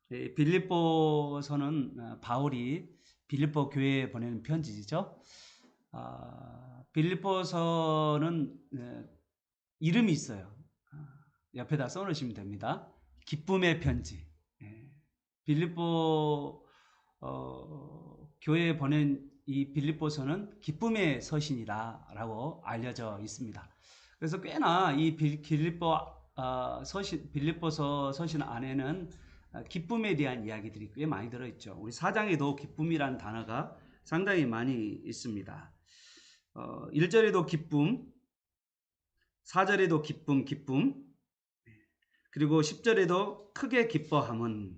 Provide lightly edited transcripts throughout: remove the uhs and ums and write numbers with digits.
빌립보서는 바울이 빌립보 교회에 보내는 편지죠. 빌립보서는 이름이 있어요. 옆에다 써놓으시면 됩니다. 기쁨의 편지. 빌립보 교회에 보낸 이 빌립보서는 기쁨의 서신이라고 알려져 있습니다. 그래서 꽤나 이 빌립보서 서신 안에는 기쁨에 대한 이야기들이 꽤 많이 들어있죠. 우리 4장에도 기쁨이란 단어가 상당히 많이 있습니다. 1절에도 기쁨, 4절에도 기쁨, 그리고 10절에도 크게 기뻐함은.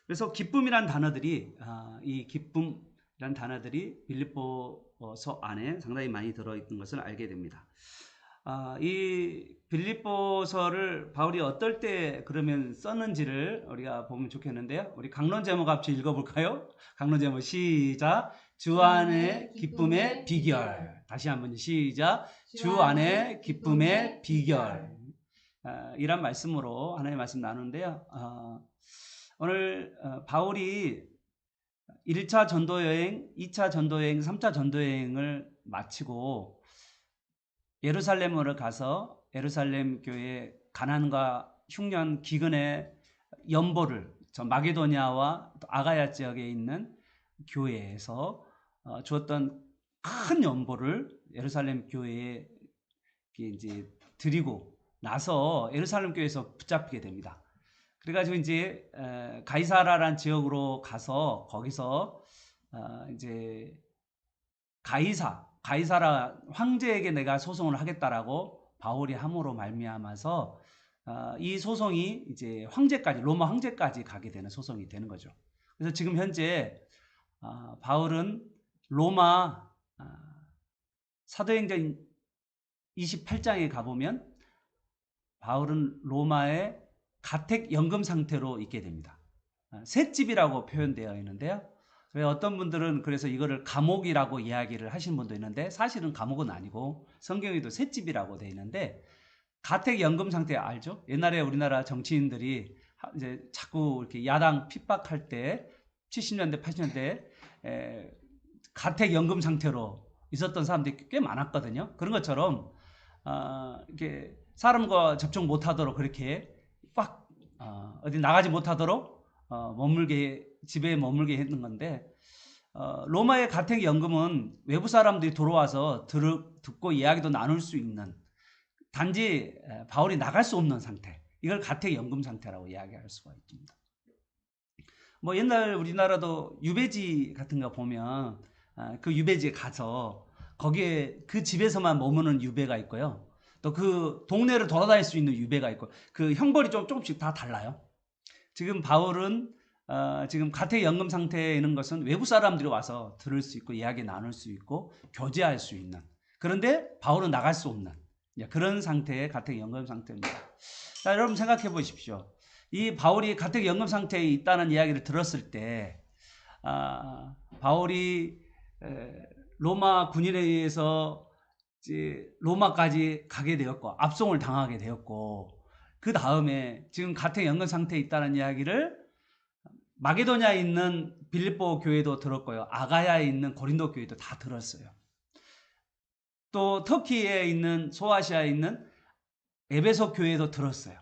그래서 기쁨이란 단어들이 이 기쁨이란 단어들이 빌립보서 안에 상당히 많이 들어있는 것을 알게 됩니다. 이 빌립보서를 바울이 어떨 때 그러면 썼는지를 우리가 보면 좋겠는데요. 우리 강론 제목 같이 읽어볼까요? 강론 제목 시작. 주 안의 기쁨의 비결. 다시 한번 시작. 주 안의 기쁨의 비결. 이란 말씀으로 하나님의 말씀 나누는데요. 오늘 바울이 1차 전도여행, 2차 전도여행, 3차 전도여행을 마치고 예루살렘으로 가서 예루살렘 교회 가난과 흉년 기근의 연보를 저 마게도냐와 아가야 지역에 있는 교회에서 주었던 큰 연보를 예루살렘 교회에 이제 드리고 나서 예루살렘 교회에서 붙잡히게 됩니다. 그래가지고 이제 가이사라라는 지역으로 가서 거기서 이제 가이사라 황제에게 내가 소송을 하겠다라고 바울이 함으로 말미암아서 이 소송이 이제 황제까지 로마 황제까지 가게 되는 소송이 되는 거죠. 그래서 지금 현재 바울은 로마 사도행전 28장에 가보면 바울은 로마의 가택연금 상태로 있게 됩니다. 셋집이라고 표현되어 있는데요. 어떤 분들은 그래서 이거를 감옥이라고 이야기를 하시는 분도 있는데 사실은 감옥은 아니고 성경에도 셋집이라고 되어 있는데 가택연금 상태 알죠? 옛날에 우리나라 정치인들이 이제 자꾸 이렇게 야당 핍박할 때 70년대 80년대 가택연금 상태로 있었던 사람들이 꽤 많았거든요. 그런 것처럼 이렇게 사람과 접촉 못하도록 그렇게 꽉 어디 나가지 못하도록 집에 머물게 했는 건데 로마의 가택연금은 외부 사람들이 들어와서 듣고 이야기도 나눌 수 있는 단지 바울이 나갈 수 없는 상태, 이걸 가택연금 상태라고 이야기할 수가 있습니다. 뭐 옛날 우리나라도 유배지 같은 거 보면 그 유배지에 가서 거기에 그 집에서만 머무는 유배가 있고요. 또 그 동네를 돌아다닐 수 있는 유배가 있고 그 형벌이 조금씩 다 달라요. 지금 바울은 지금 가택연금 상태에 있는 것은 외부 사람들이 와서 들을 수 있고 이야기 나눌 수 있고 교제할 수 있는, 그런데 바울은 나갈 수 없는 그런 상태의 가택연금 상태입니다. 자, 여러분 생각해 보십시오. 이 바울이 가택연금 상태에 있다는 이야기를 들었을 때 바울이 로마 군인에 의해서 이제 로마까지 가게 되었고 압송을 당하게 되었고 그 다음에 지금 가택연금 상태에 있다는 이야기를 마게도냐에 있는 빌립보 교회도 들었고요. 아가야에 있는 고린도 교회도 다 들었어요. 또 터키에 있는 소아시아에 있는 에베소 교회도 들었어요.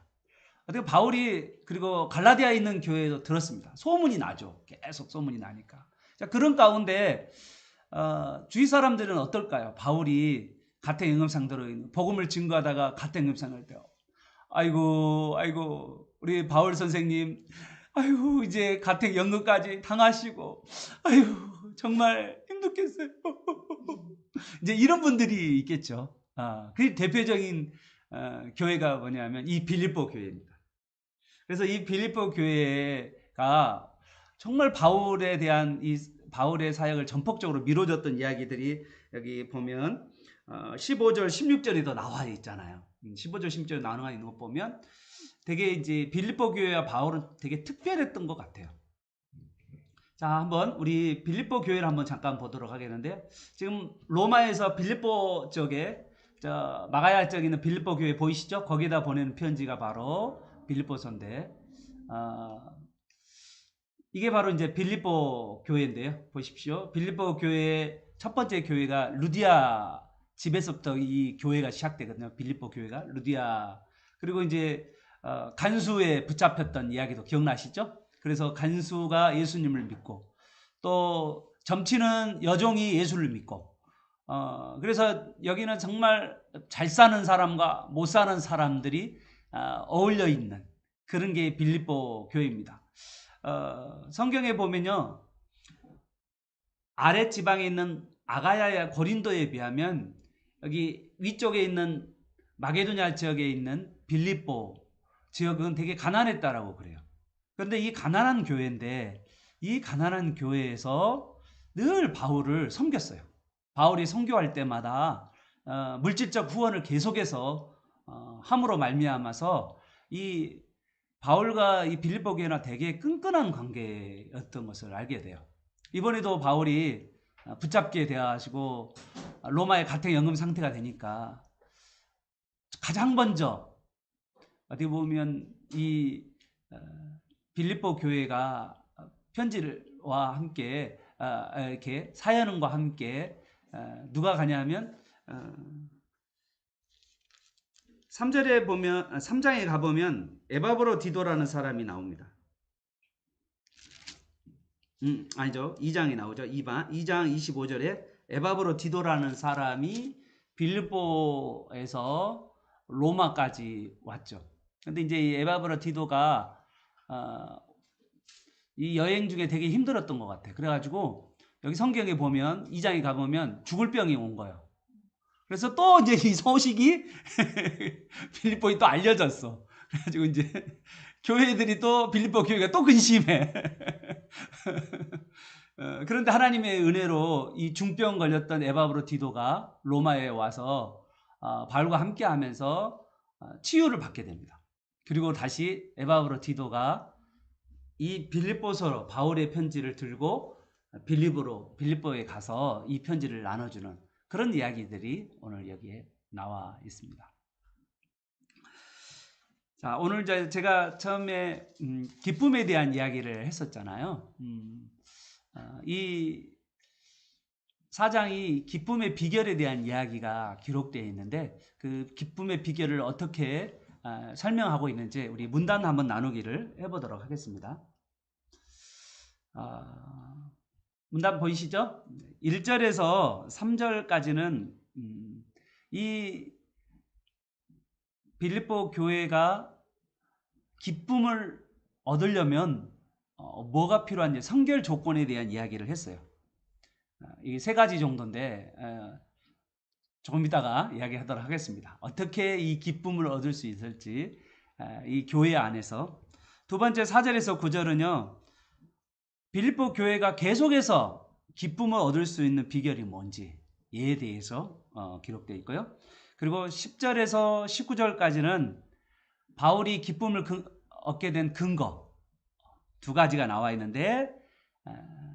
그리고 바울이 그리고 갈라디아에 있는 교회도 들었습니다. 소문이 나죠. 계속 소문이 나니까. 자, 그런 가운데 주위 사람들은 어떨까요? 바울이 가택연금 상태로 복음을 증거하다가 가택연금 상태로 때 아이고 우리 바울 선생님 아이고 이제 가택연금까지 당하시고 아이고 정말 힘들겠어요. 이제 이런 분들이 있겠죠. 그 대표적인 교회가 뭐냐면 이 빌립보 교회입니다. 그래서 이 빌립보 교회가 정말 바울에 대한 이 바울의 사역을 전폭적으로 밀어줬던 이야기들이 여기 보면 15절 16절에도 나와 있잖아요. 15절 16절 나와 있는 거 보면 되게 이제 빌립보 교회와 바울은 되게 특별했던 것 같아요. 자, 한번 우리 빌립보 교회를 한번 잠깐 보도록 하겠는데요. 지금 로마에서 빌립보 쪽에 마가야 쪽에 있는 빌립보 교회 보이시죠? 거기다 보내는 편지가 바로 빌립보서인데 이게 바로 이제 빌립보 교회인데요. 보십시오. 빌립보 교회 첫 번째 교회가 루디아 집에서부터 이 교회가 시작되거든요. 빌립보 교회가 루디아. 그리고 이제 간수에 붙잡혔던 이야기도 기억나시죠? 그래서 간수가 예수님을 믿고 또 점치는 여종이 예수를 믿고 그래서 여기는 정말 잘 사는 사람과 못 사는 사람들이 어울려 있는 그런 게 빌립보 교회입니다. 성경에 보면요, 아래 지방에 있는 아가야야 고린도에 비하면 여기 위쪽에 있는 마게도냐 지역에 있는 빌립보 지역은 되게 가난했다라고 그래요. 그런데 이 가난한 교회인데 이 가난한 교회에서 늘 바울을 섬겼어요. 바울이 선교할 때마다 물질적 후원을 계속해서 함으로 말미암아서 이 바울과 이 빌립보 교회나 되게 끈끈한 관계였던 것을 알게 돼요. 이번에도 바울이 붙잡게 되어가지고 로마의 가택연금 상태가 되니까 가장 먼저 어떻게 보면 이 빌립보 교회가 편지와 함께 이렇게 사연과 함께 누가 가냐면 3절에 보면 3장에 가보면 에바브로디도라는 사람이 나옵니다. 아니죠. 2장에 나오죠. 2장 25절에 에바브로디도라는 사람이 빌립보에서 로마까지 왔죠. 근데 이제 이 에바브로디도가 이 여행 중에 되게 힘들었던 것 같아. 그래가지고 여기 성경에 보면 2장에 가보면 죽을 병이 온 거예요. 그래서 또 이제 이 소식이 빌립보에 또 알려졌어. 그래가지고 이제 교회들이 또 빌립보 교회가 또 근심해. 그런데 하나님의 은혜로 이 중병 걸렸던 에바브로디도가 로마에 와서 바울과 함께 하면서 치유를 받게 됩니다. 그리고 다시 에바브로디도가 이 빌립보서로 바울의 편지를 들고 빌립보에 가서 이 편지를 나눠주는 그런 이야기들이 오늘 여기에 나와 있습니다. 자, 오늘 제가 처음에 기쁨에 대한 이야기를 했었잖아요. 이 4장이 기쁨의 비결에 대한 이야기가 기록되어 있는데 그 기쁨의 비결을 어떻게 설명하고 있는지 우리 문단 한번 나누기를 해보도록 하겠습니다. 문단 보이시죠? 1절에서 3절까지는 이 빌립보 교회가 기쁨을 얻으려면 뭐가 필요한지 성결 조건에 대한 이야기를 했어요. 이게 세 가지 정도인데 조금 이따가 이야기하도록 하겠습니다. 어떻게 이 기쁨을 얻을 수 있을지 이 교회 안에서. 두 번째 4절에서 9절은요. 빌립보 교회가 계속해서 기쁨을 얻을 수 있는 비결이 뭔지에 대해서 기록되어 있고요. 그리고 10절에서 19절까지는 바울이 기쁨을 얻게 된 근거 두 가지가 나와 있는데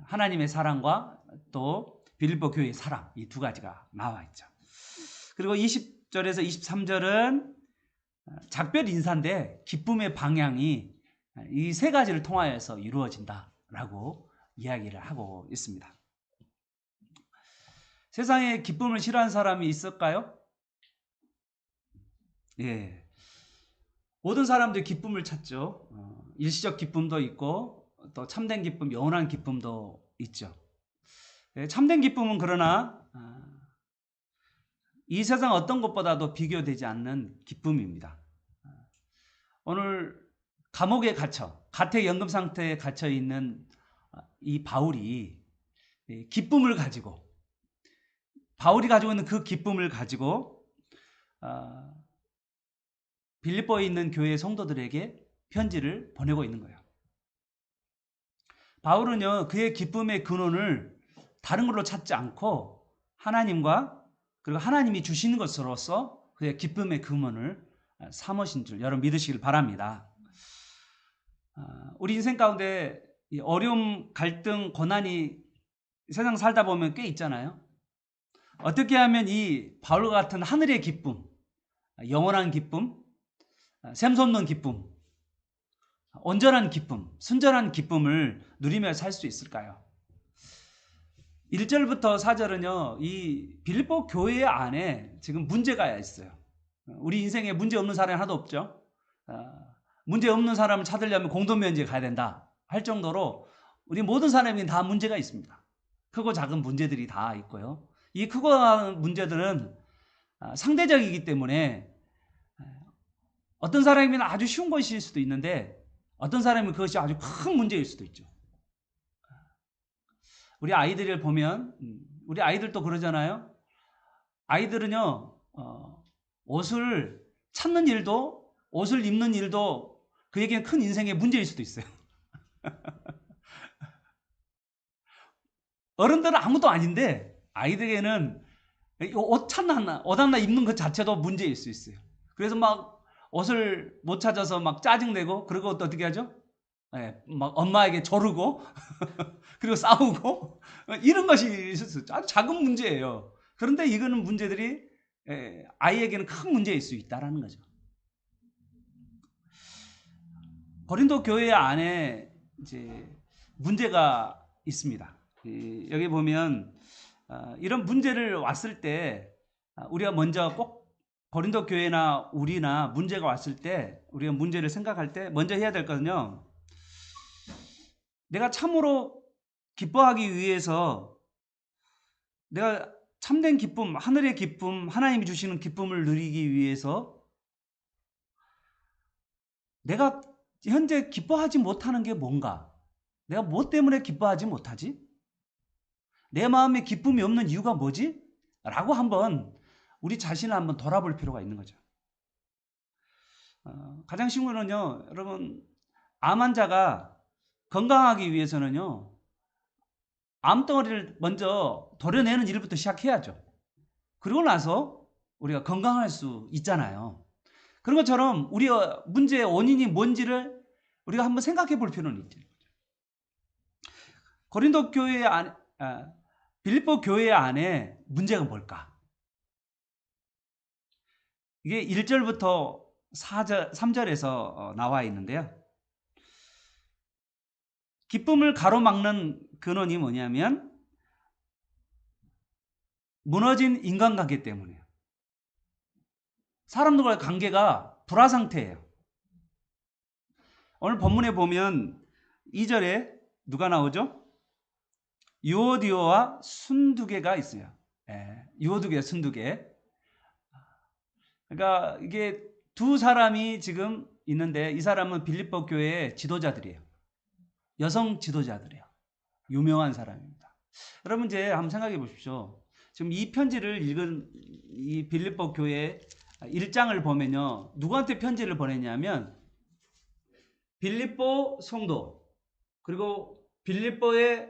하나님의 사랑과 또 빌립보 교회의 사랑 이 두 가지가 나와 있죠. 그리고 20절에서 23절은 작별 인사인데 기쁨의 방향이 이 세 가지를 통하여서 이루어진다라고 이야기를 하고 있습니다. 세상에 기쁨을 싫어하는 사람이 있을까요? 예. 모든 사람들이 기쁨을 찾죠. 일시적 기쁨도 있고 또 참된 기쁨, 영원한 기쁨도 있죠. 예, 참된 기쁨은 그러나 이 세상 어떤 것보다도 비교되지 않는 기쁨입니다. 오늘 감옥에 갇혀 가택연금 상태에 갇혀 있는 이 바울이 기쁨을 가지고 바울이 가지고 있는 그 기쁨을 가지고 빌립보에 있는 교회 성도들에게 편지를 보내고 있는 거예요. 바울은요, 그의 기쁨의 근원을 다른 걸로 찾지 않고 하나님과 그리고 하나님이 주시는 것으로서 그의 기쁨의 근원을 삼으신 줄 여러분 믿으시길 바랍니다. 우리 인생 가운데 어려움, 갈등, 고난이 세상 살다 보면 꽤 있잖아요. 어떻게 하면 이 바울과 같은 하늘의 기쁨, 영원한 기쁨, 샘솟는 기쁨, 온전한 기쁨, 순전한 기쁨을 누리며 살 수 있을까요? 1절부터 4절은요, 이 빌립보 교회 안에 지금 문제가 있어요. 우리 인생에 문제 없는 사람이 하나도 없죠. 문제 없는 사람을 찾으려면 공동면제에 가야 된다 할 정도로 우리 모든 사람이 다 문제가 있습니다. 크고 작은 문제들이 다 있고요. 이 크고 작은 문제들은 상대적이기 때문에 어떤 사람에게는 아주 쉬운 것일 수도 있는데 어떤 사람은 그것이 아주 큰 문제일 수도 있죠. 우리 아이들을 보면 우리 아이들도 그러잖아요. 아이들은요 옷을 찾는 일도 옷을 입는 일도 그에게는 큰 인생의 문제일 수도 있어요. 어른들은 아무도 아닌데 아이들에게는 옷 하나 입는 것 자체도 문제일 수 있어요. 그래서 막 옷을 못 찾아서 막 짜증내고 그리고 또 어떻게 하죠? 막 엄마에게 조르고 그리고 싸우고 이런 것이 있었어요. 아주 작은 문제예요. 그런데 이거는 문제들이 아이에게는 큰 문제일 수 있다라는 거죠. 고린도 교회 안에 이제 문제가 있습니다. 여기 보면 이런 문제를 왔을 때 우리가 먼저 꼭 고린도 교회나 우리나 문제가 왔을 때 우리가 문제를 생각할 때 먼저 해야 될 것은요. 내가 참으로 기뻐하기 위해서 내가 참된 기쁨, 하늘의 기쁨, 하나님이 주시는 기쁨을 누리기 위해서 내가 현재 기뻐하지 못하는 게 뭔가? 내가 뭐 때문에 기뻐하지 못하지? 내 마음에 기쁨이 없는 이유가 뭐지? 라고 한번 우리 자신을 한번 돌아볼 필요가 있는 거죠. 가장 쉬운 거는요, 여러분, 암 환자가 건강하기 위해서는요, 암덩어리를 먼저 도려내는 일부터 시작해야죠. 그리고 나서 우리가 건강할 수 있잖아요. 그런 것처럼 우리의 문제의 원인이 뭔지를 우리가 한번 생각해 볼 필요는 있죠. 고린도 교회 안에, 빌립보 교회 안에 문제가 뭘까? 이게 1절부터 3절에서 나와 있는데요. 기쁨을 가로막는 근원이 뭐냐면 무너진 인간관계 때문이에요. 사람들과의 관계가 불화 상태예요. 오늘 본문에 보면 2절에 누가 나오죠? 유오디오와 순두개가 있어요. 유오두개, 순두개. 그러니까 이게 두 사람이 지금 있는데 이 사람은 빌립보 교회의 지도자들이에요. 여성 지도자들이에요. 유명한 사람입니다. 여러분 이제 한번 생각해 보십시오. 지금 이 편지를 읽은 이 빌립보 교회 1장을 보면요. 누구한테 편지를 보냈냐면 빌립보 성도, 그리고 빌립보의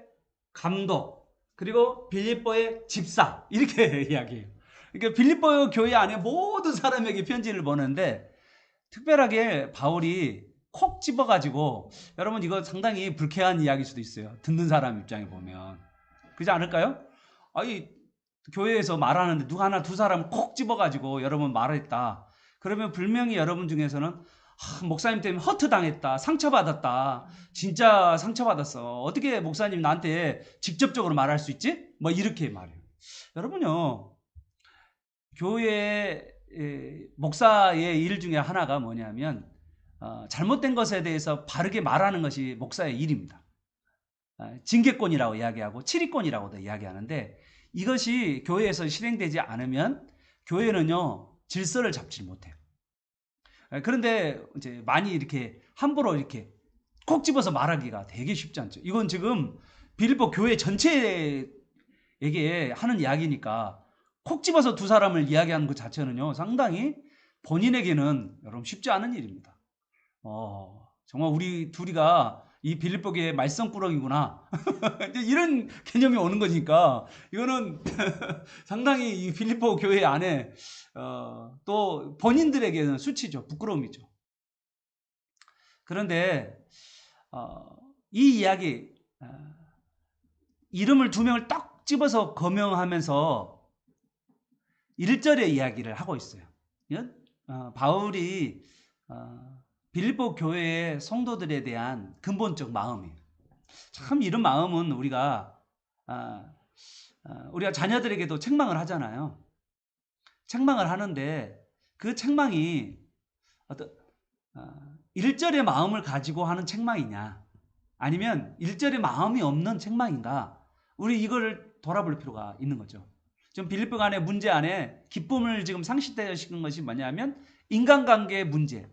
감독, 그리고 빌립보의 집사 이렇게 이야기해요. 그러니까 빌립보 교회 안에 모든 사람에게 편지를 보내는데 특별하게 바울이 콕 집어가지고 여러분 이거 상당히 불쾌한 이야기일 수도 있어요. 듣는 사람 입장에 보면. 그렇지 않을까요? 아니 교회에서 말하는데 누가 하나 두 사람 콕 집어가지고 여러분 말했다. 그러면 분명히 여러분 중에서는 목사님 때문에 허트당했다. 상처받았다. 진짜 상처받았어. 어떻게 목사님 나한테 직접적으로 말할 수 있지? 뭐 이렇게 말해요. 여러분요. 교회 목사의 일 중에 하나가 뭐냐면 잘못된 것에 대해서 바르게 말하는 것이 목사의 일입니다. 징계권이라고 이야기하고 치리권이라고도 이야기하는데 이것이 교회에서 실행되지 않으면 교회는요 질서를 잡지 못해요. 그런데 이제 많이 이렇게 함부로 이렇게 콕 집어서 말하기가 되게 쉽지 않죠. 이건 지금 빌립보 교회 전체에게 하는 이야기니까 콕 집어서 두 사람을 이야기하는 것 자체는요 상당히 본인에게는 여러분 쉽지 않은 일입니다. 정말 우리 둘이가 이 빌립보 교회 말썽꾸러기구나 이런 개념이 오는 거니까 이거는 상당히 이 빌립보 교회 안에 또 본인들에게는 수치죠. 부끄러움이죠. 그런데 이 이야기 이름을 두 명을 딱 집어서 거명하면서 1절의 이야기를 하고 있어요. 바울이 빌립보 교회의 성도들에 대한 근본적 마음이에요. 참 이런 마음은 우리가 자녀들에게도 책망을 하잖아요. 책망을 하는데 그 책망이 어떤 일절의 마음을 가지고 하는 책망이냐, 아니면 일절의 마음이 없는 책망인가, 우리 이거를 돌아볼 필요가 있는 거죠. 지금 빌립보 간의 문제 안에 기쁨을 지금 상실되시는 것이 뭐냐면 인간관계의 문제,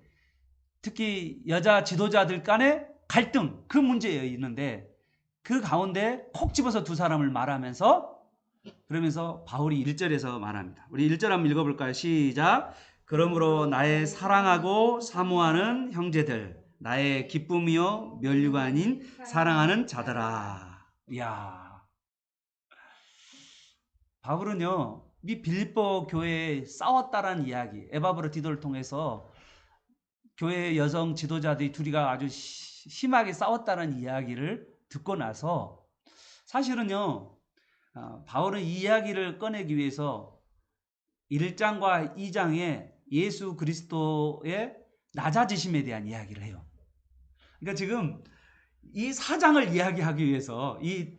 특히 여자 지도자들 간의 갈등, 그 문제에 있는데 그 가운데 콕 집어서 두 사람을 말하면서, 그러면서 바울이 1절에서 말합니다. 우리 1절 한번 읽어볼까요? 시작. 그러므로 나의 사랑하고 사모하는 형제들, 나의 기쁨이요 면류가 아닌 사랑하는 자들아. 이야, 바울은요 이 빌립보 교회에 싸웠다라는 이야기, 에바브로디도를 통해서 교회 여성 지도자들이 둘이가 아주 심하게 싸웠다는 이야기를 듣고 나서, 사실은요 바울은 이 이야기를 꺼내기 위해서 1장과 2장에 예수 그리스도의 낮아지심에 대한 이야기를 해요. 그러니까 지금 이 4장을 이야기하기 위해서, 이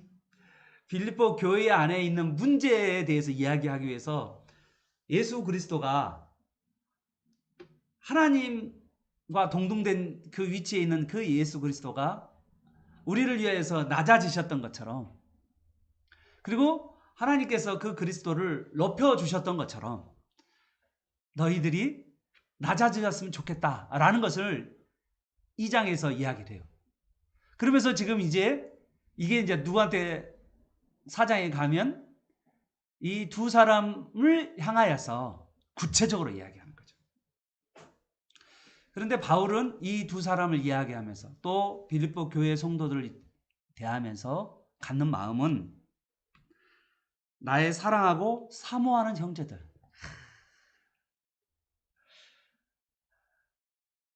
빌립보 교회 안에 있는 문제에 대해서 이야기하기 위해서 예수 그리스도가 하나님과 동등된 그 위치에 있는 그 예수 그리스도가 우리를 위해서 낮아지셨던 것처럼, 그리고 하나님께서 그 그리스도를 높여주셨던 것처럼 너희들이 낮아졌으면 좋겠다라는 것을 2장에서 이야기를 해요. 그러면서 지금 이게 이제 누구한테 4장에 가면 이 두 사람을 향하여서 구체적으로 이야기하는 거죠. 그런데 바울은 이 두 사람을 이야기하면서 또 빌립보 교회 성도들을 대하면서 갖는 마음은 나의 사랑하고 사모하는 형제들.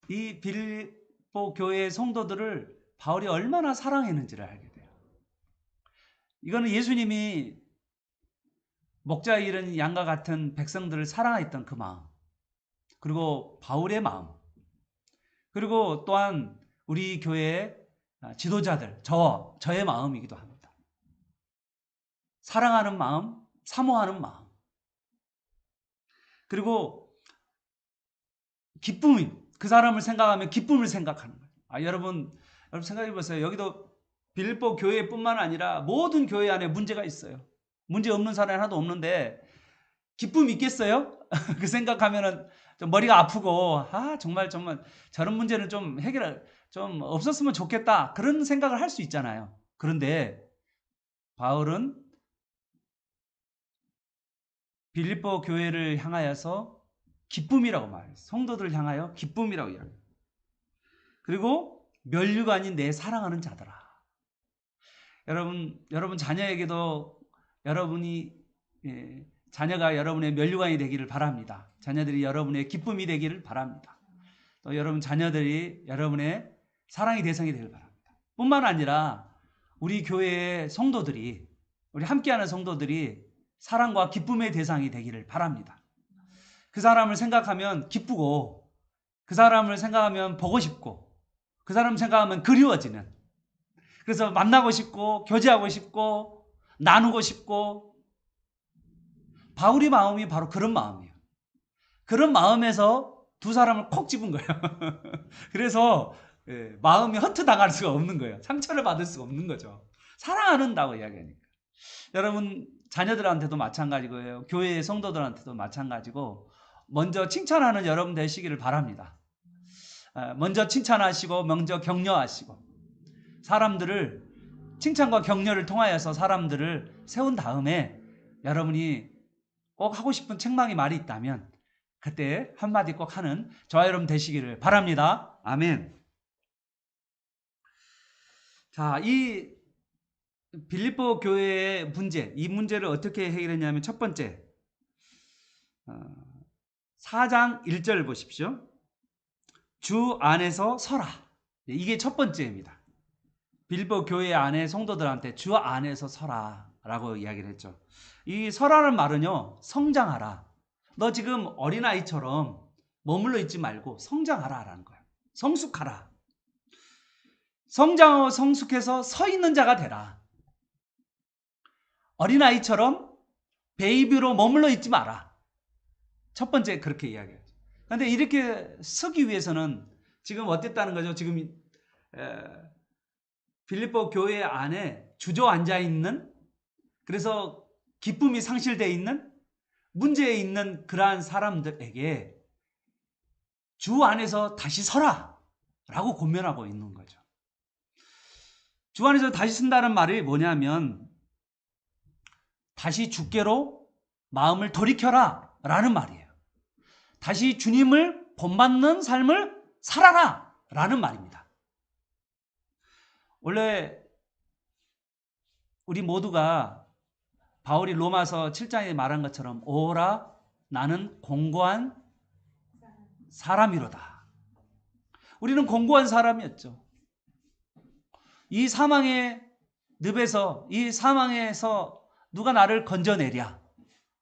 이 빌립보 교회의 성도들을 바울이 얼마나 사랑했는지를 알게 돼요. 이거는 예수님이 목자 잃은 양과 같은 백성들을 사랑했던 그 마음, 그리고 바울의 마음, 그리고 또한 우리 교회의 지도자들, 저의 마음이기도 합니다. 사랑하는 마음, 사모하는 마음, 그리고 기쁨이, 그 사람을 생각하면 기쁨을 생각하는 거예요. 여러분 생각해 보세요. 여기도 빌립보 교회뿐만 아니라 모든 교회 안에 문제가 있어요. 문제 없는 사람이 하나도 없는데 기쁨이 있겠어요? 그 생각하면은 좀 머리가 아프고, 정말 저런 문제는 좀 좀 없었으면 좋겠다, 그런 생각을 할 수 있잖아요. 그런데 바울은 빌립보 교회를 향하여서 기쁨이라고 말해요. 성도들을 향하여 기쁨이라고 이야기해요. 그리고 면류가 아닌 내 사랑하는 자들아. 여러분 자녀에게도 자녀가 여러분의 면류관이 되기를 바랍니다. 자녀들이 여러분의 기쁨이 되기를 바랍니다. 또 여러분 자녀들이 여러분의 사랑의 대상이 되기를 바랍니다. 뿐만 아니라 우리 교회의 성도들이, 우리 함께하는 성도들이 사랑과 기쁨의 대상이 되기를 바랍니다. 그 사람을 생각하면 기쁘고, 그 사람을 생각하면 보고 싶고, 그 사람 생각하면 그리워지는, 그래서 만나고 싶고 교제하고 싶고 나누고 싶고, 바울의 마음이 바로 그런 마음이에요. 그런 마음에서 두 사람을 콕 집은 거예요. 그래서 마음이 허투당할 수가 없는 거예요. 상처를 받을 수가 없는 거죠. 사랑한다고 이야기하니까. 여러분 자녀들한테도 마찬가지고요. 교회의 성도들한테도 마찬가지고, 먼저 칭찬하는 여러분 되시기를 바랍니다. 먼저 칭찬하시고 먼저 격려하시고, 사람들을 칭찬과 격려를 통하여서 사람들을 세운 다음에 여러분이 꼭 하고 싶은 책망의 말이 있다면 그때 한마디 꼭 하는 저와 여러분 되시기를 바랍니다. 아멘. 자, 이 빌립보 교회의 문제, 이 문제를 어떻게 해결했냐면, 첫 번째 4장 1절 보십시오. 주 안에서 서라. 이게 첫 번째입니다. 빌립보 교회 안에 성도들한테 주 안에서 서라 라고 이야기를 했죠. 이 서라는 말은요, 성장하라. 너 지금 어린아이처럼 머물러 있지 말고 성장하라 라는 거예요. 성숙하라. 성장하고 성숙해서 서 있는 자가 되라. 어린아이처럼 베이비로 머물러 있지 마라. 첫 번째 그렇게 이야기하죠. 그런데 이렇게 서기 위해서는 지금 어땠다는 거죠? 지금 빌립보 교회 안에 주저앉아 있는, 그래서 기쁨이 상실되어 있는, 문제에 있는 그러한 사람들에게 주 안에서 다시 서라 라고 권면하고 있는 거죠. 주 안에서 다시 쓴다는 말이 뭐냐면 다시 주께로 마음을 돌이켜라 라는 말이에요. 다시 주님을 본받는 삶을 살아라 라는 말입니다. 원래 우리 모두가 바울이 로마서 7장에 말한 것처럼 오라 나는 공고한 사람이로다. 우리는 공고한 사람이었죠. 이 사망의 늪에서, 이 사망에서 누가 나를 건져내랴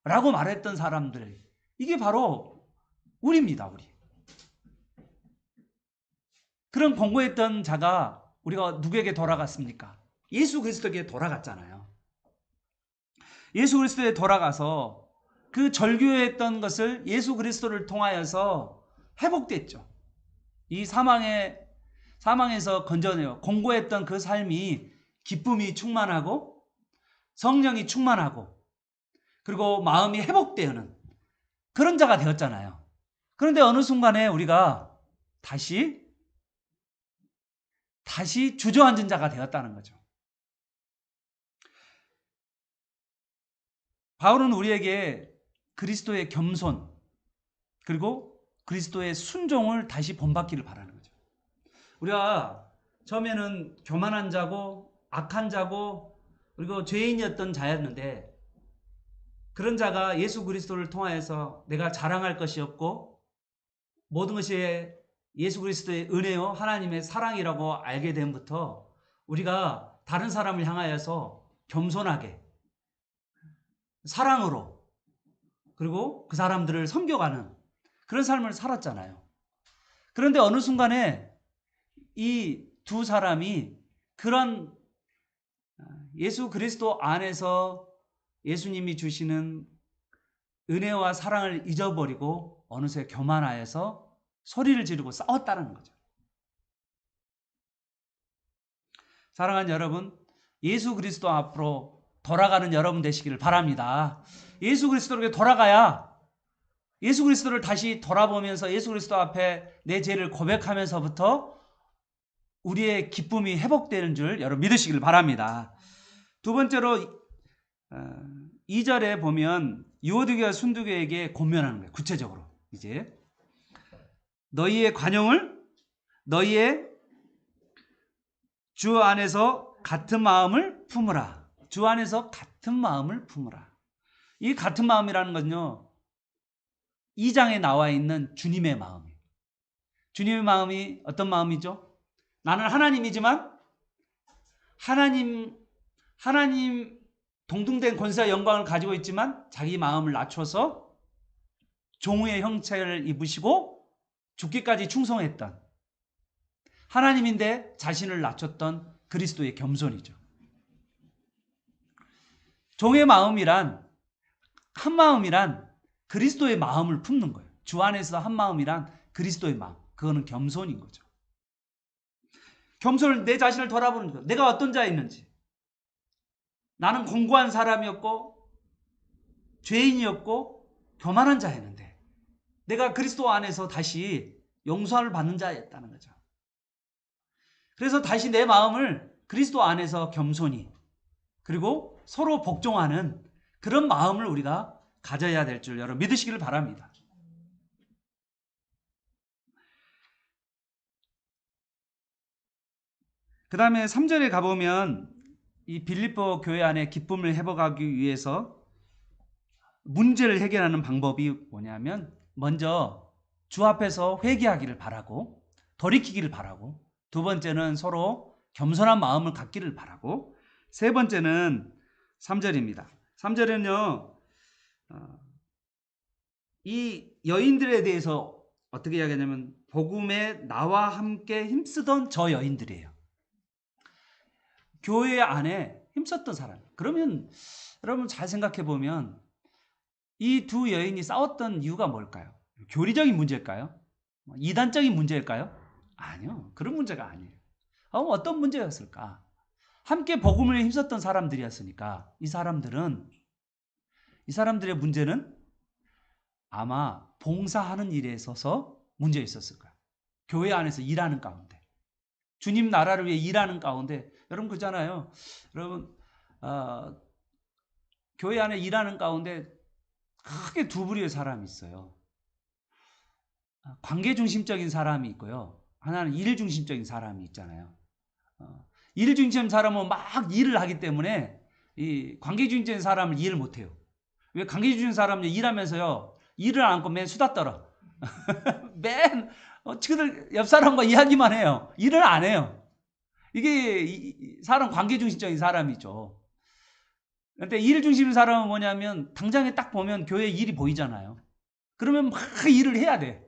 라고 말했던 사람들, 이게 바로 우리입니다. 우리. 그런 공고했던 자가 우리가 누구에게 돌아갔습니까? 예수 그리스도에게 돌아갔잖아요. 예수 그리스도에 돌아가서 그 절규했던 것을 예수 그리스도를 통하여서 회복됐죠. 이 사망에서 건져내어 공고했던 그 삶이 기쁨이 충만하고 성령이 충만하고 그리고 마음이 회복되는 그런 자가 되었잖아요. 그런데 어느 순간에 우리가 다시 주저앉은 자가 되었다는 거죠. 바울은 우리에게 그리스도의 겸손 그리고 그리스도의 순종을 다시 본받기를 바라는 거죠. 우리가 처음에는 교만한 자고 악한 자고 그리고 죄인이었던 자였는데, 그런 자가 예수 그리스도를 통하여서 내가 자랑할 것이 없고 모든 것이 예수 그리스도의 은혜요 하나님의 사랑이라고 알게 된부터 우리가 다른 사람을 향하여서 겸손하게 사랑으로 그리고 그 사람들을 섬겨가는 그런 삶을 살았잖아요. 그런데 어느 순간에 이 두 사람이 그런 예수 그리스도 안에서 예수님이 주시는 은혜와 사랑을 잊어버리고 어느새 교만하여서 소리를 지르고 싸웠다는 거죠. 사랑하는 여러분, 예수 그리스도 앞으로 돌아가는 여러분 되시기를 바랍니다. 예수 그리스도에게 돌아가야 예수 그리스도를 다시 돌아보면서 예수 그리스도 앞에 내 죄를 고백하면서부터 우리의 기쁨이 회복되는 줄 여러분 믿으시길 바랍니다. 두 번째로 2절에 보면 유오디게와 순두계에게 권면하는 거예요. 구체적으로 이제 너희의 관용을 너희의 주 안에서 같은 마음을 품으라. 주 안에서 같은 마음을 품으라. 이 같은 마음이라는 건요, 2장에 나와 있는 주님의 마음이에요. 주님의 마음이 어떤 마음이죠? 나는 하나님이지만 하나님 동등된 권세와 영광을 가지고 있지만 자기 마음을 낮춰서 종의 형체를 입으시고 죽기까지 충성했던 하나님인데 자신을 낮췄던 그리스도의 겸손이죠. 종의 마음이란 한 마음이란 그리스도의 마음을 품는 거예요. 주 안에서 한 마음이란 그리스도의 마음. 그거는 겸손인 거죠. 겸손을 내 자신을 돌아보는 거예요. 내가 어떤 자였는지. 나는 공고한 사람이었고 죄인이었고 교만한 자였는데 내가 그리스도 안에서 다시 용서를 받는 자였다는 거죠. 그래서 다시 내 마음을 그리스도 안에서 겸손히 그리고 서로 복종하는 그런 마음을 우리가 가져야 될 줄 여러분 믿으시기를 바랍니다. 그 다음에 3절에 가보면 이 빌립보 교회 안에 기쁨을 회복하기 위해서 문제를 해결하는 방법이 뭐냐면 먼저 주 앞에서 회개하기를 바라고 돌이키기를 바라고, 두 번째는 서로 겸손한 마음을 갖기를 바라고, 세 번째는 3절입니다. 3절은요 이 여인들에 대해서 어떻게 이야기하냐면 복음에 나와 함께 힘쓰던 저 여인들이에요. 교회 안에 힘썼던 사람. 그러면 여러분 잘 생각해 보면 이 두 여인이 싸웠던 이유가 뭘까요? 교리적인 문제일까요? 이단적인 문제일까요? 아니요. 그런 문제가 아니에요. 어떤 문제였을까? 함께 복음을 힘썼던 사람들이었으니까 이 사람들의 문제는 아마 봉사하는 일에 있어서 문제 있었을 거예요. 교회 안에서 일하는 가운데. 주님 나라를 위해 일하는 가운데. 여러분 그잖아요. 여러분 교회 안에 일하는 가운데 크게 두 부류의 사람이 있어요. 관계 중심적인 사람이 있고요. 하나는 일 중심적인 사람이 있잖아요. 일 중심 사람은 막 일을 하기 때문에 이 관계 중심적인 사람을 이해를 못해요. 왜 관계 중심적인 사람은 일하면서요. 일을 안 하고 맨 수다 떨어. 맨 친구들 옆 사람과 이야기만 해요. 일을 안 해요. 이게 사람 관계 중심적인 사람이죠. 근데 일 중심인 사람은 뭐냐면 당장에 딱 보면 교회 일이 보이잖아요. 그러면 막 일을 해야 돼.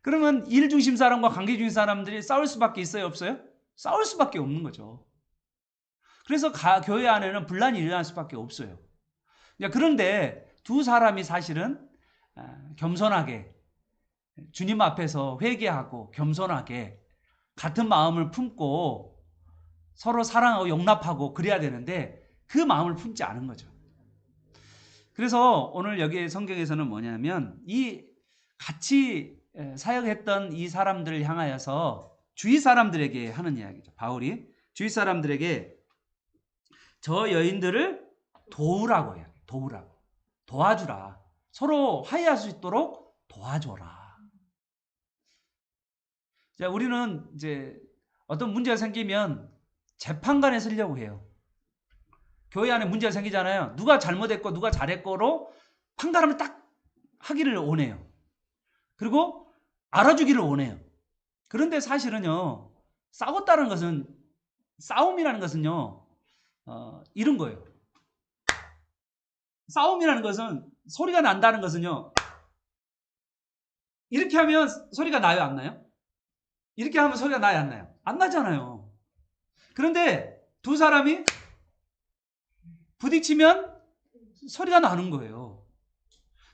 그러면 일 중심 사람과 관계 중심 사람들이 싸울 수밖에 있어요, 없어요? 싸울 수밖에 없는 거죠. 그래서 교회 안에는 분란이 일어날 수밖에 없어요. 그런데 두 사람이 사실은 겸손하게 주님 앞에서 회개하고 겸손하게 같은 마음을 품고 서로 사랑하고 용납하고 그래야 되는데 그 마음을 품지 않은 거죠. 그래서 오늘 여기 성경에서는 뭐냐면 이 같이 사역했던 이 사람들을 향하여서 주위 사람들에게 하는 이야기죠. 바울이 주위 사람들에게 저 여인들을 도우라고 해요. 도우라고. 도와주라. 서로 화해할 수 있도록 도와줘라. 자, 우리는 이제 어떤 문제가 생기면 재판관에 서려고 해요. 교회 안에 문제가 생기잖아요. 누가 잘못했고 누가 잘했고로 판가름을 딱 하기를 원해요. 그리고 알아주기를 원해요. 그런데 사실은요. 싸움이라는 것은요. 이런 거예요. 싸움이라는 것은 소리가 난다는 것은요. 이렇게 하면 소리가 나요, 안 나요? 이렇게 하면 소리가 나요, 안 나요? 안 나잖아요. 그런데 두 사람이 부딪히면 소리가 나는 거예요.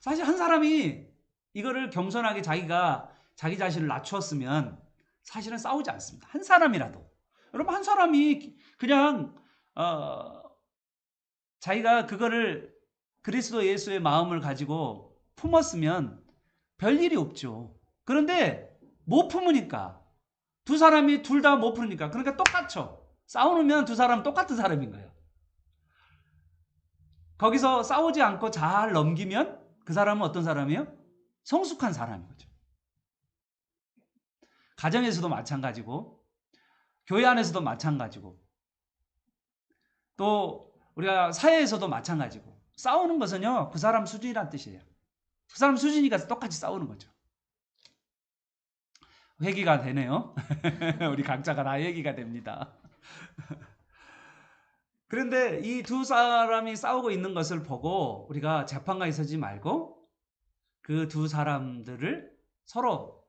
사실 한 사람이 이거를 겸손하게 자기 자신을 낮추었으면 사실은 싸우지 않습니다. 한 사람이라도. 여러분 한 사람이 그냥 자기가 그거를 그리스도 예수의 마음을 가지고 품었으면 별일이 없죠. 그런데 못 품으니까 두 사람이 둘 다 못 품으니까 그러니까 똑같죠. 싸우면 두 사람 똑같은 사람인 거예요. 거기서 싸우지 않고 잘 넘기면 그 사람은 어떤 사람이에요? 성숙한 사람인 거죠. 가정에서도 마찬가지고 교회 안에서도 마찬가지고 또 우리가 사회에서도 마찬가지고 싸우는 것은요. 그 사람 수준이란 뜻이에요. 그 사람 수준이니까 똑같이 싸우는 거죠. 회개가 되네요. 우리 각자가 다 회개가 됩니다. 그런데 이 두 사람이 싸우고 있는 것을 보고 우리가 재판관에 서지 말고 그 두 사람들을 서로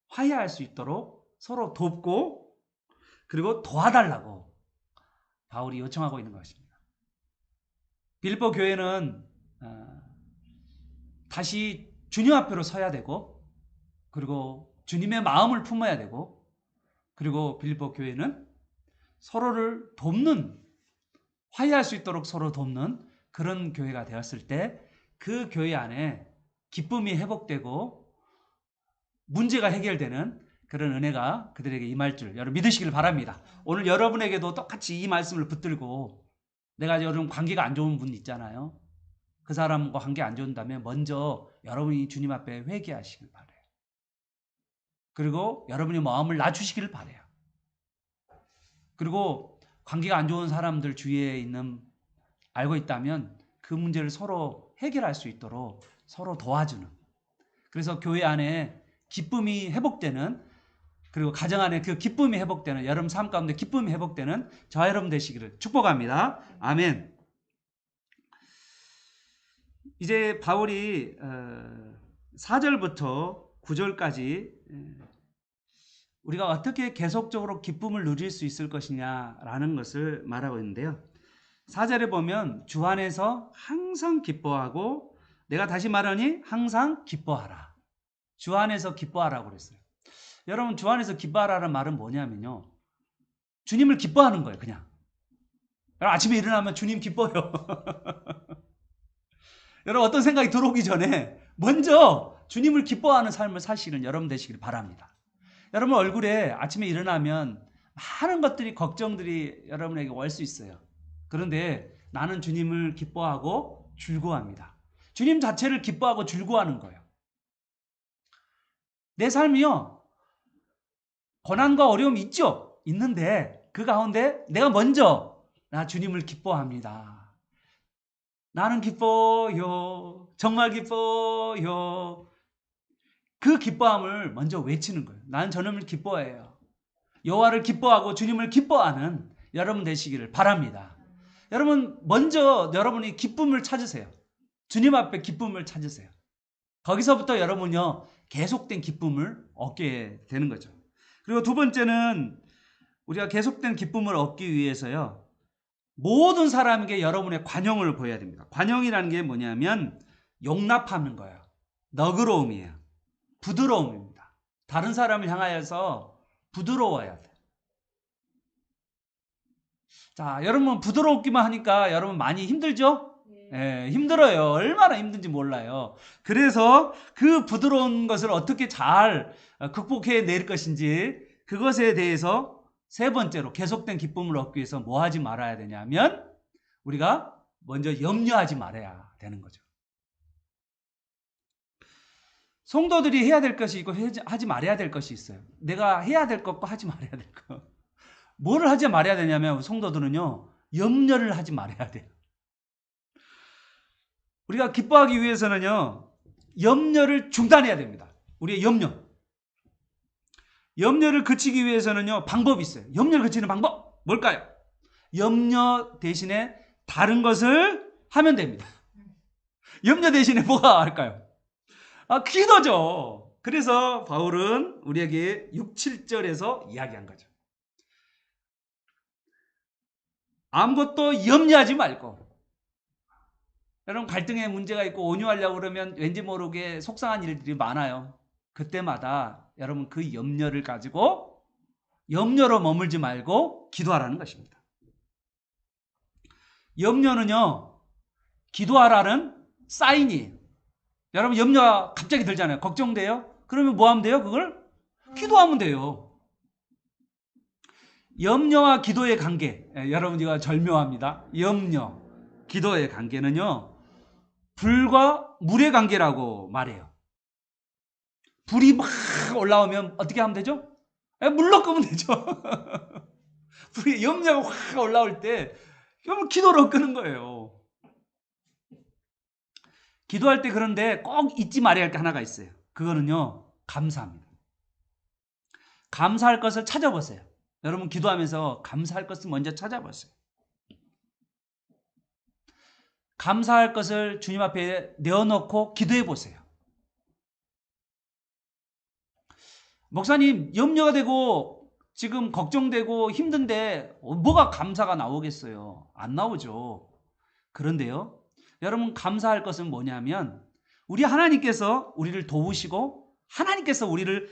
화해할 수 있도록 서로 돕고 그리고 도와달라고 바울이 요청하고 있는 것입니다. 빌립보 교회는 다시 주님 앞으로 서야 되고 그리고 주님의 마음을 품어야 되고 그리고 빌립보 교회는 서로를 돕는 화해할 수 있도록 서로 돕는 그런 교회가 되었을 때 그 교회 안에 기쁨이 회복되고 문제가 해결되는 그런 은혜가 그들에게 임할 줄 여러분 믿으시길 바랍니다. 오늘 여러분에게도 똑같이 이 말씀을 붙들고 내가 여러분 관계가 안 좋은 분 있잖아요. 그 사람과 관계 안 좋은다면 먼저 여러분이 주님 앞에 회개하시길 바라요. 그리고 여러분이 마음을 낮추시길 바라요. 그리고 관계가 안 좋은 사람들 주위에 알고 있다면 그 문제를 서로 해결할 수 있도록 서로 도와주는 그래서 교회 안에 기쁨이 회복되는 그리고 가정 안에 그 기쁨이 회복되는 여러분 삶 가운데 기쁨이 회복되는 저와 여러분 되시기를 축복합니다. 아멘. 이제 바울이 4절부터 9절까지 우리가 어떻게 계속적으로 기쁨을 누릴 수 있을 것이냐라는 것을 말하고 있는데요. 4절에 보면 주 안에서 항상 기뻐하고, 내가 다시 말하니 항상 기뻐하라. 주 안에서 기뻐하라고 그랬어요. 여러분, 주 안에서 기뻐하라는 말은 뭐냐면요, 주님을 기뻐하는 거예요. 그냥 아침에 일어나면 주님 기뻐요. 여러분, 어떤 생각이 들어오기 전에 먼저 주님을 기뻐하는 삶을 사시는 여러분 되시길 바랍니다. 여러분 얼굴에 아침에 일어나면 많은 것들이, 걱정들이 여러분에게 올 수 있어요. 그런데 나는 주님을 기뻐하고 즐거워합니다. 주님 자체를 기뻐하고 즐거워하는 거예요. 내 삶이요, 고난과 어려움이 있죠. 있는데 그 가운데 내가 먼저 나 주님을 기뻐합니다. 나는 기뻐요. 정말 기뻐요. 그 기뻐함을 먼저 외치는 거예요. 나는 주님을 기뻐해요. 여호와를 기뻐하고 주님을 기뻐하는 여러분 되시기를 바랍니다. 여러분, 먼저 여러분이 기쁨을 찾으세요. 주님 앞에 기쁨을 찾으세요. 거기서부터 여러분요, 계속된 기쁨을 얻게 되는 거죠. 그리고 두 번째는 우리가 계속된 기쁨을 얻기 위해서요, 모든 사람에게 여러분의 관용을 보여야 됩니다. 관용이라는 게 뭐냐면 용납하는 거예요. 너그러움이에요. 부드러움입니다. 다른 사람을 향하여서 부드러워야 돼요. 자, 여러분 부드럽기만 하니까 여러분 많이 힘들죠? 예, 힘들어요. 얼마나 힘든지 몰라요. 그래서 그 부드러운 것을 어떻게 잘 극복해 낼 것인지, 그것에 대해서 세 번째로 계속된 기쁨을 얻기 위해서 뭐 하지 말아야 되냐면, 우리가 먼저 염려하지 말아야 되는 거죠. 성도들이 해야 될 것이 있고 하지 말아야 될 것이 있어요. 내가 해야 될 것과 하지 말아야 될 것. 뭐를 하지 말아야 되냐면, 성도들은요, 염려를 하지 말아야 돼요. 우리가 기뻐하기 위해서는요, 염려를 중단해야 됩니다. 우리의 염려를 그치기 위해서는요, 방법이 있어요. 염려를 그치는 방법 뭘까요? 염려 대신에 다른 것을 하면 됩니다. 염려 대신에 뭐가 할까요? 기도죠. 그래서 바울은 우리에게 6, 7절에서 이야기한 거죠. 아무것도 염려하지 말고, 여러분 갈등에 문제가 있고 온유하려고 그러면 왠지 모르게 속상한 일들이 많아요. 그때마다 여러분 그 염려를 가지고 염려로 머물지 말고 기도하라는 것입니다. 염려는요, 기도하라는 사인이에요. 여러분 염려가 갑자기 들잖아요. 걱정돼요? 그러면 뭐 하면 돼요? 그걸 기도하면 돼요. 염려와 기도의 관계, 여러분 이거 절묘합니다. 염려, 기도의 관계는요, 불과 물의 관계라고 말해요. 불이 막 올라오면 어떻게 하면 되죠? 물로 끄면 되죠. 불이, 염려가 확 올라올 때 그러면 기도로 끄는 거예요. 기도할 때 그런데 꼭 잊지 말아야 할 게 하나가 있어요. 그거는요, 감사합니다. 감사할 것을 찾아보세요. 여러분 기도하면서 감사할 것을 먼저 찾아보세요. 감사할 것을 주님 앞에 내어놓고 기도해 보세요. 목사님, 염려가 되고 지금 걱정되고 힘든데 뭐가 감사가 나오겠어요? 안 나오죠. 그런데요, 여러분 감사할 것은 뭐냐면, 우리 하나님께서 우리를 도우시고 하나님께서 우리를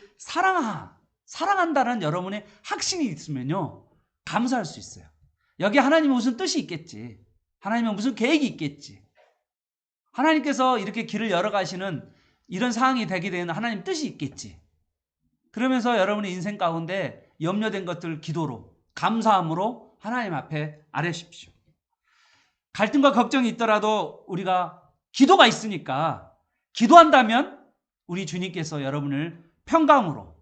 사랑한다는 여러분의 확신이 있으면요, 감사할 수 있어요. 여기 하나님은 무슨 뜻이 있겠지. 하나님은 무슨 계획이 있겠지. 하나님께서 이렇게 길을 열어가시는 이런 상황이 되게 되는 하나님 뜻이 있겠지. 그러면서 여러분의 인생 가운데 염려된 것들 기도로, 감사함으로 하나님 앞에 아뢰십시오. 갈등과 걱정이 있더라도 우리가 기도가 있으니까, 기도한다면 우리 주님께서 여러분을 평강으로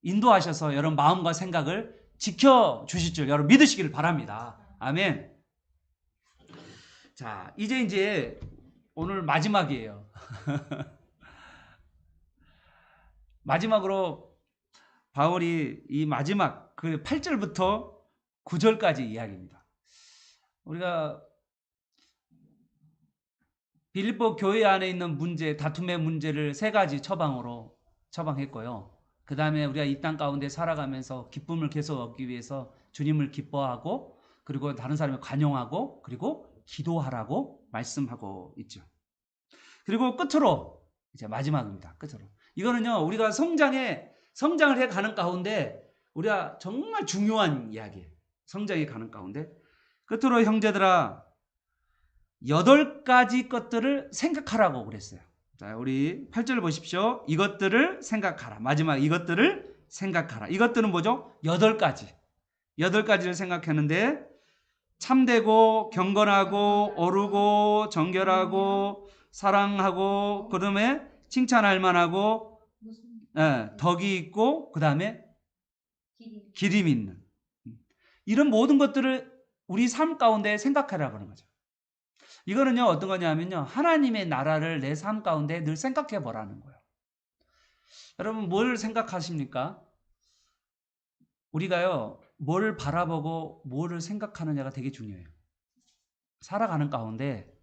인도하셔서 여러분 마음과 생각을 지켜주실 줄 여러분 믿으시기를 바랍니다. 아멘. 자, 이제 오늘 마지막이에요. 마지막으로 바울이 이 마지막 그 8절부터 9절까지 이야기입니다. 우리가 빌립보 교회 안에 있는 문제, 다툼의 문제를 3가지 처방했고요. 그 다음에 우리가 이 땅 가운데 살아가면서 기쁨을 계속 얻기 위해서 주님을 기뻐하고, 그리고 다른 사람을 관용하고, 그리고 기도하라고 말씀하고 있죠. 그리고 끝으로, 이제 마지막입니다. 끝으로. 이거는요, 우리가 성장을 해 가는 가운데 우리가 정말 중요한 이야기예요. 성장해 가는 가운데. 끝으로 형제들아, 8가지 것들을 생각하라고 그랬어요. 자, 우리 8절 보십시오. 이것들을 생각하라. 마지막 이것들을 생각하라. 이것들은 뭐죠? 8가지. 8가지를 생각했는데, 참되고 경건하고 오르고 정결하고 사랑하고, 그 다음에 칭찬할 만하고, 덕이 있고, 그 다음에 기림 있는, 이런 모든 것들을 우리 삶 가운데 생각하라고 하는 거죠. 이거는요, 어떤 거냐면요, 하나님의 나라를 내 삶 가운데 늘 생각해 보라는 거예요. 여러분, 뭘 생각하십니까? 우리가요, 뭘 바라보고 뭐를 생각하느냐가 되게 중요해요. 살아가는 가운데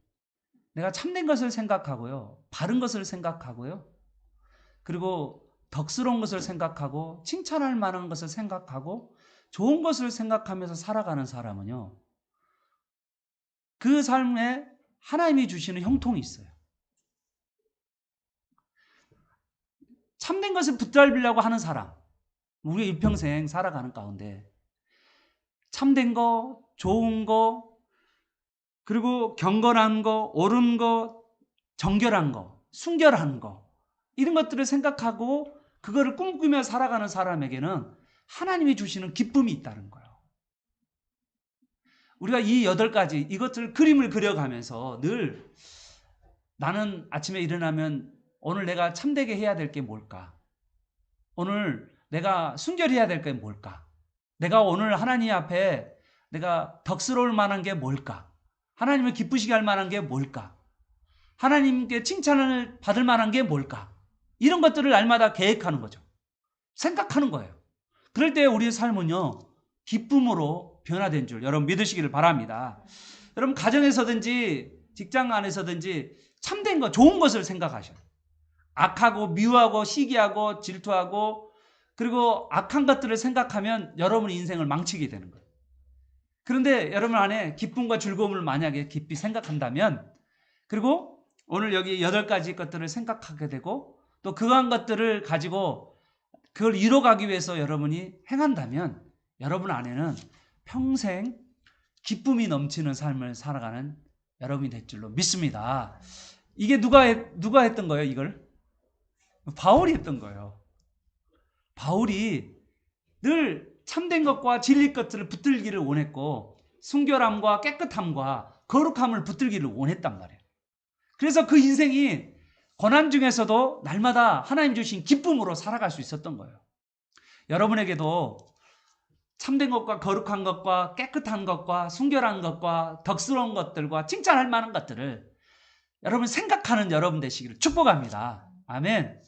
내가 참된 것을 생각하고요, 바른 것을 생각하고요, 그리고 덕스러운 것을 생각하고 칭찬할 만한 것을 생각하고 좋은 것을 생각하면서 살아가는 사람은요, 그 삶에 하나님이 주시는 형통이 있어요. 참된 것을 붙들려고 하는 사람, 우리 일평생 살아가는 가운데 참된 거, 좋은 거, 그리고 경건한 거, 옳은 거, 정결한 거, 순결한 거, 이런 것들을 생각하고 그거를 꿈꾸며 살아가는 사람에게는 하나님이 주시는 기쁨이 있다는 거예요. 우리가 이 8가지, 이것들 그림을 그려가면서 늘 나는 아침에 일어나면 오늘 내가 참되게 해야 될 게 뭘까? 오늘 내가 순결해야 될 게 뭘까? 내가 오늘 하나님 앞에 내가 덕스러울 만한 게 뭘까? 하나님을 기쁘시게 할 만한 게 뭘까? 하나님께 칭찬을 받을 만한 게 뭘까? 이런 것들을 날마다 계획하는 거죠. 생각하는 거예요. 그럴 때 우리의 삶은요, 기쁨으로 변화된 줄 여러분 믿으시기를 바랍니다. 여러분, 가정에서든지 직장 안에서든지 참된 것, 좋은 것을 생각하셔요. 악하고 미워하고 시기하고 질투하고 그리고 악한 것들을 생각하면 여러분 인생을 망치게 되는 거예요. 그런데 여러분 안에 기쁨과 즐거움을 만약에 깊이 생각한다면, 그리고 오늘 여기 8가지 것들을 생각하게 되고 또 그러한 것들을 가지고 그걸 이뤄가기 위해서 여러분이 행한다면 여러분 안에는 평생 기쁨이 넘치는 삶을 살아가는 여러분이 될 줄로 믿습니다. 이게 누가 했던 거예요? 이걸 바울이 했던 거예요. 바울이 늘 참된 것과 진리 것들을 붙들기를 원했고 순결함과 깨끗함과 거룩함을 붙들기를 원했단 말이에요. 그래서 그 인생이 고난 중에서도 날마다 하나님 주신 기쁨으로 살아갈 수 있었던 거예요. 여러분에게도 참된 것과 거룩한 것과 깨끗한 것과 순결한 것과 덕스러운 것들과 칭찬할 만한 것들을 여러분 생각하는 여러분 되시기를 축복합니다. 아멘.